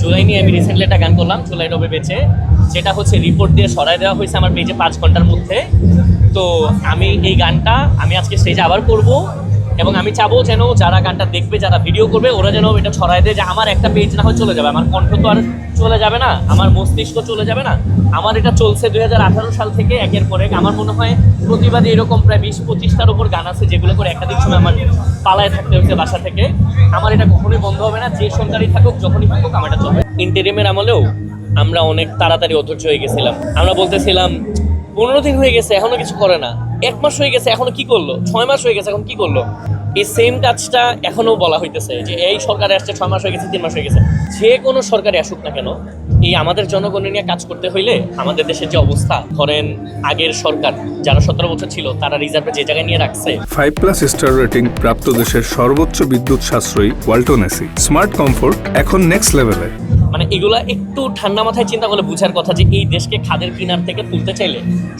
চুলাই নিয়ে আমি রিসেন্টলি একটা গান করলাম, চুলাই ডবে বেঁচে, যেটা হচ্ছে রিপোর্ট দিয়ে সরাই দেওয়া হয়েছে আমার পেজে 5 ঘন্টার মধ্যে। তো আমি এই গানটা আমি আজকে স্টেজে আবার করব, এবং আমি চাবো যেন যারা গানটা দেখবে, যারা ভিডিও করবে, ওরা যেন এটা ছড়ায় দেয় যে আমার একটা পেজ না হয় চলে যাবে, আমার কণ্ঠ তো আর চলে যাবে না, আমার মস্তিষ্ক চলে যাবে না। আমার এটা চলছে 2018 সাল থেকে একের পর এক। আমার মনে হয় প্রতিবাদী এরকম প্রায় 20-25টার উপর গান আছে যেগুলো করে একাধিক সময় আমার পালায় থাকতে হচ্ছে বাসা থেকে। আমার এটা কখনোই বন্ধ হবে না, যে সরকারই থাকুক, যখনই থাকুক, আমার এটা চলবে। ইন্টারিমের আমলেও আমরা অনেক তাড়াতাড়ি অধৈর্য হয়ে গেছিলাম। আমরা বলতেছিলাম 15 দিন হয়ে গেছে এখনো কিছু করে না, 1 মাস হয়ে গেছে এখনো কি করলো, 6 মাস হয়ে গেছে এখন কি করলো। এই সেম কাজটা এখনো বলা হইতেছে যে এই সরকারে আসছে 6 মাস হয়ে গেছে, 3 মাস হয়ে গেছে। যে কোনো সরকারে আসুক না কেন, এই আমাদের জনগণের নিয়ে কাজ করতে হইলে আমাদের দেশের যে অবস্থা, ধরেন আগের সরকার যারা 17 বছর ছিল তারা রিজার্ভে যে জায়গায় নিয়ে রাখছে। 5+ স্টার রেটিং প্রাপ্ত দেশের সর্বোচ্চ বিদ্যুৎ সাশ্রয়ী ওয়ালটন এসি স্মার্ট কমফোর্ট এখন নেক্সট লেভেলে। মানে এগুলা একটু ঠান্ডা মাথায় চিন্তা করলে বুঝার কথা যে এই দেশকে খাদের কিনার থেকে তুলতে চাইলে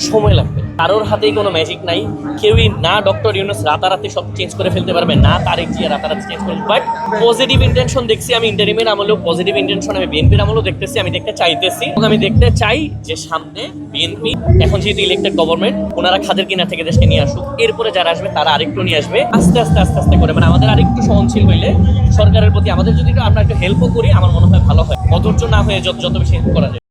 সময় লাগবে। কারোর হাতেই কোনো ম্যাজিক নাই, কেউই না ডক্টর ইউনূস রাতারাতি সব চেঞ্জ করে ফেলতে পারবে, না তারেক জিয়া রাতারাতি চেঞ্জ করবে। বাট পজিটিভ ইন্টেনশন দেখছি আমি ইন্টারিমের আমলেও, পজিটিভ ইন্টেনশন আমি বিএনপির আমলেও দেখতেছি, আমি দেখতে চাইতেছি, এবং আমি দেখতে চাই যে সামনে বিএনপি এখন যেহেতু ইলেক্টেড গভর্নমেন্ট, ওনারা খাদের কিনার থেকে দেশকে নিয়ে আসুক। এরপরে যারা আসবে তারা আরেকটু নিয়ে আসবে, আস্তে আস্তে আস্তে আস্তে করে। মানে আমাদের আরেকটু সহনশীল হইলে সরকারের প্রতি আমাদের যদি আমরা একটু হেল্পও করি, আমার মনে হয় ভালো হয়। অধৈর্য না হয়ে যত বেশি হেল্প করা যায়।